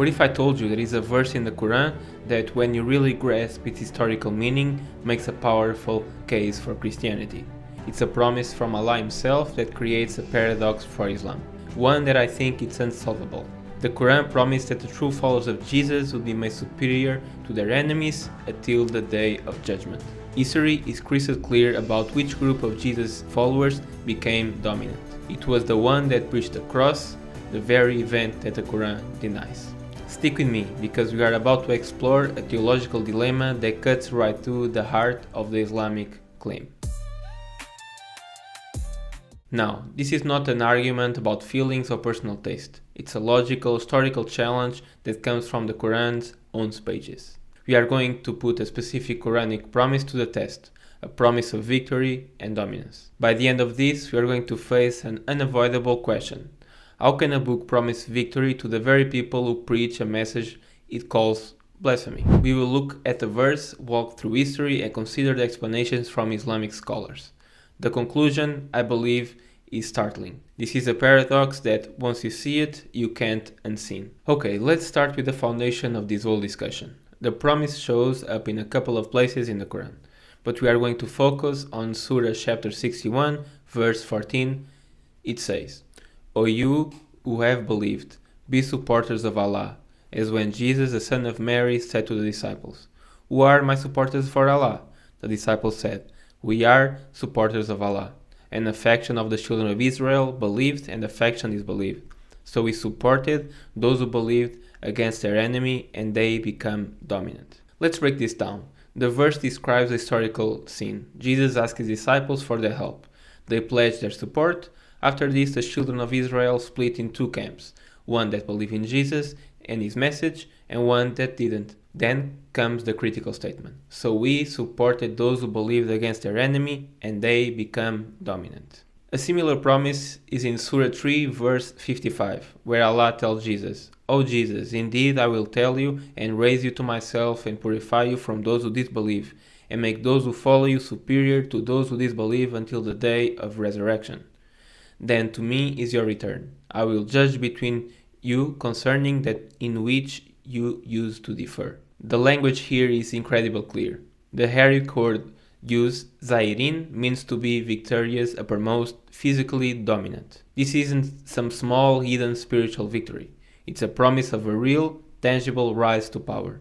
What if I told you there is a verse in the Quran that, when you really grasp its historical meaning, makes a powerful case for Christianity? It's a promise from Allah Himself that creates a paradox for Islam, one that I think it's unsolvable. The Quran promised that the true followers of Jesus would be made superior to their enemies until the day of judgment. History is crystal clear about which group of Jesus' followers became dominant. It was the one that preached the cross, the very event that the Quran denies. Stick with me, because we are about to explore a theological dilemma that cuts right through the heart of the Islamic claim. Now, this is not an argument about feelings or personal taste. It's a logical, historical challenge that comes from the Quran's own pages. We are going to put a specific Quranic promise to the test, a promise of victory and dominance. By the end of this, we are going to face an unavoidable question. How can a book promise victory to the very people who preach a message it calls blasphemy? We will look at the verse, walk through history, and consider the explanations from Islamic scholars. The conclusion, I believe, is startling. This is a paradox that, once you see it, you can't unseen. Okay, let's start with the foundation of this whole discussion. The promise shows up in a couple of places in the Quran, but we are going to focus on Surah chapter 61, verse 14. It says, "O you who have believed, be supporters of Allah, as when Jesus, the son of Mary, said to the disciples, 'Who are my supporters for Allah?' The disciples said, 'We are supporters of Allah.' And a faction of the children of Israel believed, and a faction disbelieved. So we supported those who believed against their enemy, and they become dominant." Let's break this down. The verse describes a historical scene. Jesus asked his disciples for their help. They pledged their support. After this, the children of Israel split in two camps, one that believed in Jesus and his message, and one that didn't. Then comes the critical statement. So we supported those who believed against their enemy, and they become dominant. A similar promise is in Surah 3, verse 55, where Allah tells Jesus, "O Jesus, indeed I will tell you and raise you to myself and purify you from those who disbelieve, and make those who follow you superior to those who disbelieve until the day of resurrection. Then to me is your return. I will judge between you concerning that in which you used to differ." The language here is incredibly clear. The Arabic word used, Zairin, means to be victorious, uppermost, physically dominant. This isn't some small hidden spiritual victory. It's a promise of a real, tangible rise to power.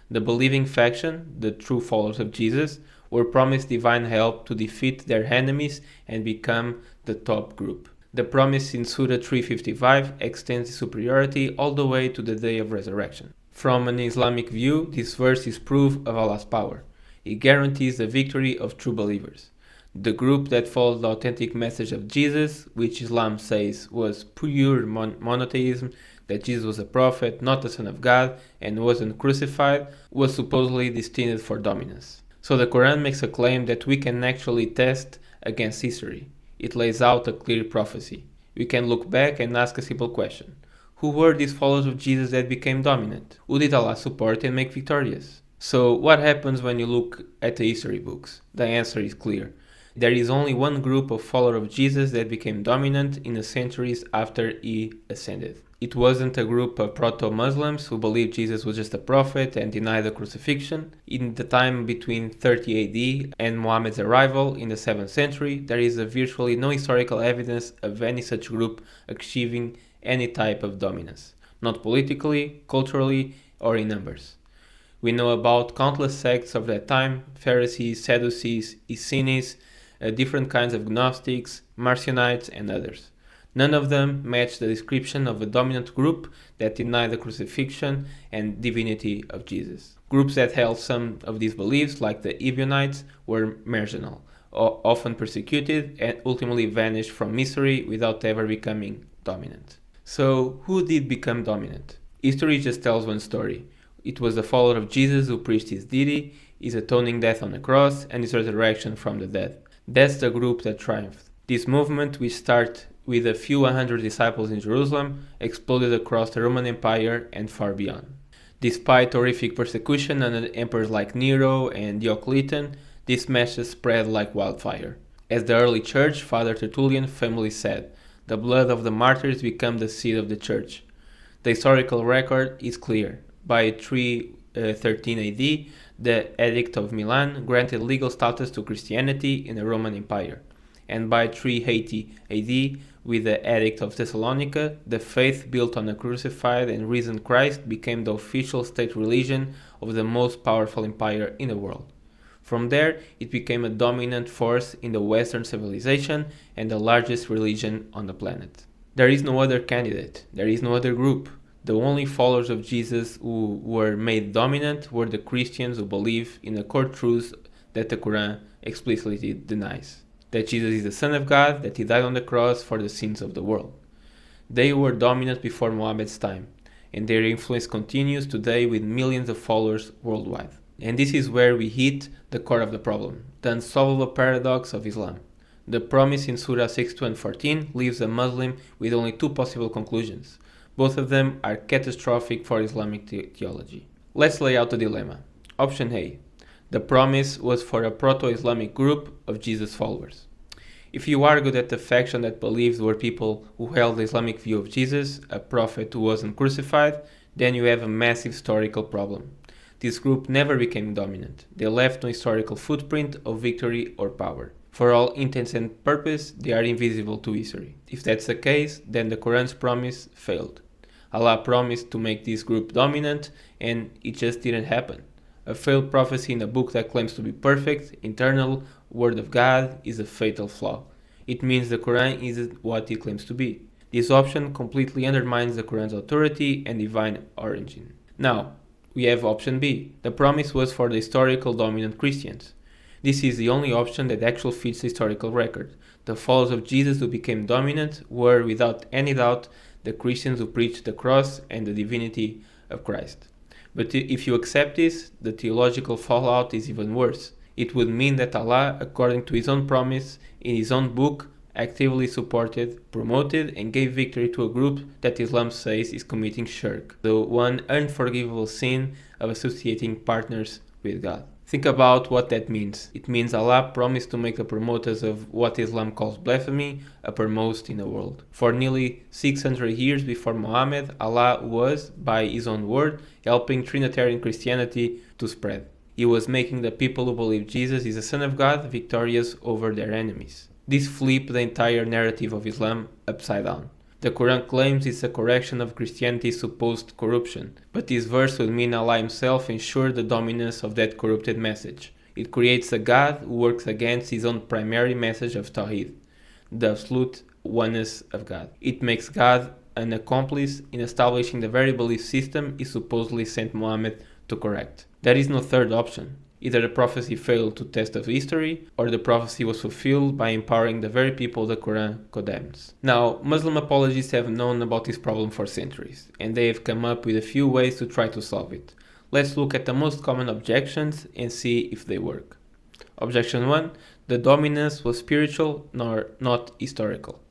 The believing faction, the true followers of Jesus, were promised divine help to defeat their enemies and become the top group. The promise in Surah 355 extends superiority all the way to the day of resurrection. From an Islamic view, this verse is proof of Allah's power. It guarantees the victory of true believers. The group that follows the authentic message of Jesus, which Islam says was pure monotheism, that Jesus was a prophet, not the Son of God, and wasn't crucified, was supposedly destined for dominance. So the Quran makes a claim that we can actually test against history. It lays out a clear prophecy. We can look back and ask a simple question. Who were these followers of Jesus that became dominant? Who did Allah support and make victorious? So what happens when you look at the history books? The answer is clear. There is only one group of followers of Jesus that became dominant in the centuries after he ascended. It wasn't a group of proto-Muslims who believed Jesus was just a prophet and denied the crucifixion. In the time between 30 AD and Muhammad's arrival in the 7th century, there is virtually no historical evidence of any such group achieving any type of dominance, not politically, culturally, or in numbers. We know about countless sects of that time: Pharisees, Sadducees, Essenes, different kinds of Gnostics, Marcionites, and others. None of them match the description of a dominant group that denied the crucifixion and divinity of Jesus. Groups that held some of these beliefs, like the Ebionites, were marginal, often persecuted, and ultimately vanished from history without ever becoming dominant. So, who did become dominant? History just tells one story. It was the follower of Jesus who preached his deity, his atoning death on the cross, and his resurrection from the dead. That's the group that triumphed. This movement, which started with a few 100 disciples in Jerusalem, exploded across the Roman Empire and far beyond. Despite horrific persecution under emperors like Nero and Diocletian, this message spread like wildfire. As the early church, Father Tertullian famously said, "The blood of the martyrs became the seed of the church." The historical record is clear. By 313 AD, the Edict of Milan granted legal status to Christianity in the Roman Empire. And by 380 AD, with the Edict of Thessalonica, the faith built on a crucified and risen Christ became the official state religion of the most powerful empire in the world. From there, it became a dominant force in the Western civilization and the largest religion on the planet. There is no other candidate, there is no other group. The only followers of Jesus who were made dominant were the Christians who believe in the core truths that the Quran explicitly denies. That Jesus is the Son of God, that he died on the cross for the sins of the world. They were dominant before Muhammad's time, and their influence continues today with millions of followers worldwide. And this is where we hit the core of the problem, the unsolvable paradox of Islam. The promise in Surah 6:2 and 14 leaves a Muslim with only two possible conclusions. Both of them are catastrophic for Islamic theology. Let's lay out the dilemma. Option A. The promise was for a proto-Islamic group of Jesus followers. If you argue that the faction that believed were people who held the Islamic view of Jesus, a prophet who wasn't crucified, then you have a massive historical problem. This group never became dominant. They left no historical footprint of victory or power. For all intents and purposes, they are invisible to history. If that's the case, then the Quran's promise failed. Allah promised to make this group dominant, and it just didn't happen. A failed prophecy in a book that claims to be perfect, eternal, word of God is a fatal flaw. It means the Quran isn't what it claims to be. This option completely undermines the Quran's authority and divine origin. Now, we have option B. The promise was for the historical dominant Christians. This is the only option that actually fits the historical record. The followers of Jesus who became dominant were, without any doubt, the Christians who preached the cross and the divinity of Christ. But if you accept this, the theological fallout is even worse. It would mean that Allah, according to his own promise in his own book, actively supported, promoted, and gave victory to a group that Islam says is committing shirk, the one unforgivable sin of associating partners with God. Think about what that means. It means Allah promised to make the promoters of what Islam calls blasphemy uppermost in the world. For nearly 600 years before Muhammad, Allah was, by his own word, helping Trinitarian Christianity to spread. He was making the people who believe Jesus is the Son of God victorious over their enemies. This flipped the entire narrative of Islam upside down. The Quran claims it's a correction of Christianity's supposed corruption, but this verse would mean Allah himself ensured the dominance of that corrupted message. It creates a God who works against his own primary message of Tawhid, the absolute oneness of God. It makes God an accomplice in establishing the very belief system he supposedly sent Muhammad to correct. There is no third option. Either the prophecy failed to test of history, or the prophecy was fulfilled by empowering the very people the Quran condemns. Now, Muslim apologists have known about this problem for centuries, and they have come up with a few ways to try to solve it. Let's look at the most common objections and see if they work. Objection 1. The dominance was spiritual, not historical.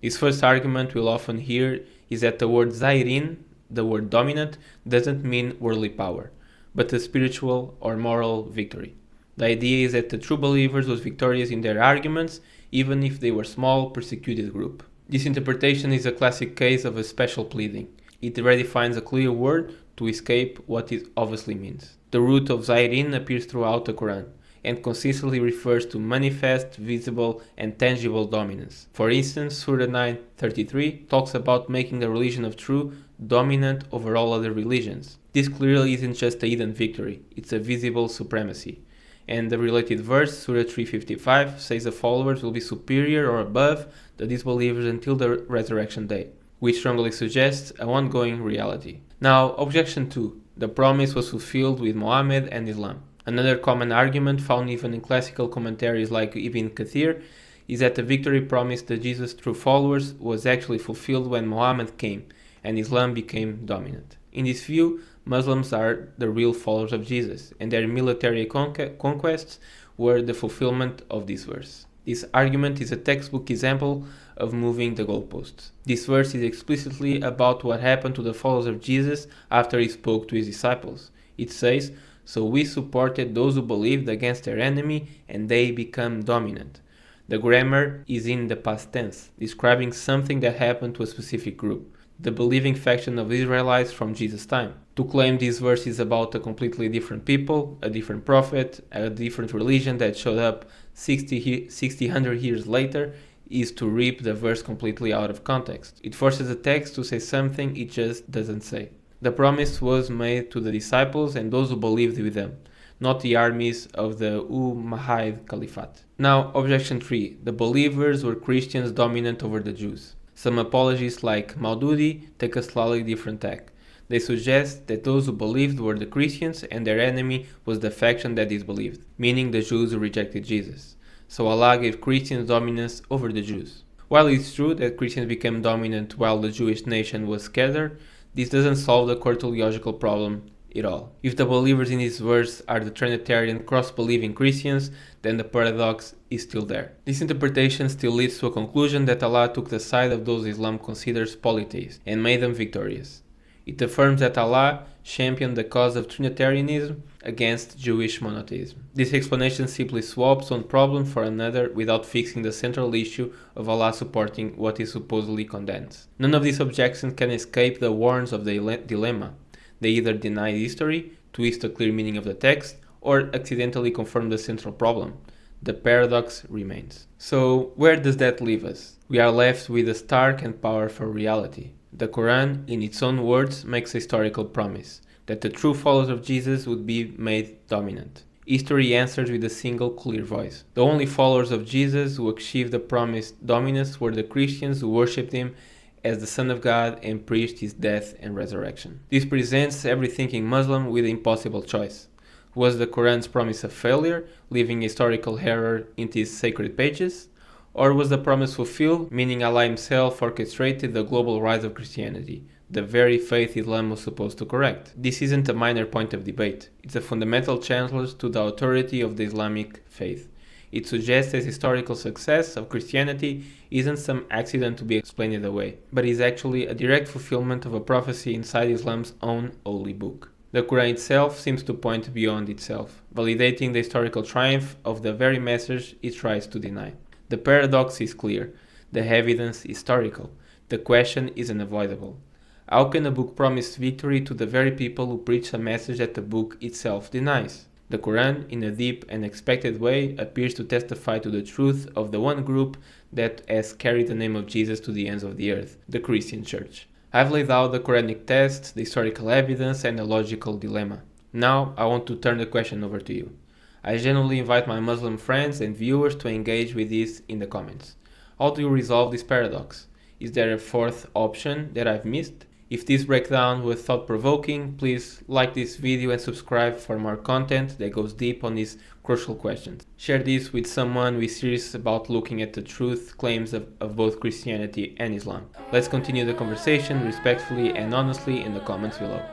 This first argument we'll often hear is that the word Zairin, the word dominant, doesn't mean worldly power, but a spiritual or moral victory. The idea is that the true believers was victorious in their arguments, even if they were small, persecuted group. This interpretation is a classic case of a special pleading. It redefines a clear word to escape what it obviously means. The root of Zairin appears throughout the Quran, and consistently refers to manifest, visible, and tangible dominance. For instance, Surah 9:33 talks about making the religion of truth dominant over all other religions. This clearly isn't just a hidden victory, it's a visible supremacy. And the related verse, Surah 3:55, says the followers will be superior or above the disbelievers until the resurrection day, which strongly suggests an ongoing reality. Now, objection 2. The promise was fulfilled with Muhammad and Islam. Another common argument found even in classical commentaries like Ibn Kathir is that the victory promised to Jesus' true followers was actually fulfilled when Muhammad came and Islam became dominant. In this view, Muslims are the real followers of Jesus, and their military conquests were the fulfillment of this verse. This argument is a textbook example of moving the goalposts. This verse is explicitly about what happened to the followers of Jesus after he spoke to his disciples. It says, "So we supported those who believed against their enemy, and they become dominant." The grammar is in the past tense, describing something that happened to a specific group. the believing faction of Israelites from Jesus' time. To claim this verse is about a completely different people, a different prophet, a different religion that showed up 100 years later is to rip the verse completely out of context. It forces the text to say something it just doesn't say. The promise was made to the disciples and those who believed with them, not the armies of the Umayyad Caliphate. Now, objection 3. The believers were Christians dominant over the Jews. Some apologists like Maududi take a slightly different tack. They suggest that those who believed were the Christians and their enemy was the faction that disbelieved, meaning the Jews who rejected Jesus. So Allah gave Christians dominance over the Jews. While it's true that Christians became dominant while the Jewish nation was scattered, this doesn't solve the core theological problem at all. If the believers in this verse are the Trinitarian cross-believing Christians, then the paradox is still there. This interpretation still leads to a conclusion that Allah took the side of those Islam considers polytheists and made them victorious. It affirms that Allah championed the cause of Trinitarianism against Jewish monotheism. This explanation simply swaps one problem for another without fixing the central issue of Allah supporting what He supposedly condemns. None of these objections can escape the warns of the dilemma. They either deny history, twist the clear meaning of the text, or accidentally confirm the central problem. The paradox remains. So, where does that leave us? We are left with a stark and powerful reality. The Quran, in its own words, makes a historical promise that the true followers of Jesus would be made dominant. History answers with a single clear voice. The only followers of Jesus who achieved the promised dominance were the Christians who worshipped Him as the Son of God and preached His death and resurrection. This presents every thinking Muslim with an impossible choice. Was the Quran's promise a failure, leaving historical error in its sacred pages? Or was the promise fulfilled, meaning Allah Himself orchestrated the global rise of Christianity, the very faith Islam was supposed to correct? This isn't a minor point of debate. It's a fundamental challenge to the authority of the Islamic faith. It suggests that historical success of Christianity isn't some accident to be explained away, but is actually a direct fulfillment of a prophecy inside Islam's own holy book. The Quran itself seems to point beyond itself, validating the historical triumph of the very message it tries to deny. The paradox is clear. The evidence is historical. The question is unavoidable. How can a book promise victory to the very people who preach a message that the book itself denies? The Quran, in a deep and expected way, appears to testify to the truth of the one group that has carried the name of Jesus to the ends of the earth, the Christian Church. I've laid out the Quranic text, the historical evidence, and the logical dilemma. Now, I want to turn the question over to you. I genuinely invite my Muslim friends and viewers to engage with this in the comments. How do you resolve this paradox? Is there a fourth option that I've missed? If this breakdown was thought-provoking, please like this video and subscribe for more content that goes deep on these crucial questions. Share this with someone who is serious about looking at the truth claims of both Christianity and Islam. Let's continue the conversation respectfully and honestly in the comments below.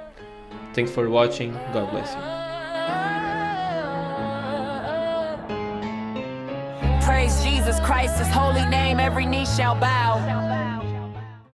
Thanks for watching. God bless you. Praise Jesus Christ, His holy name, every knee shall bow.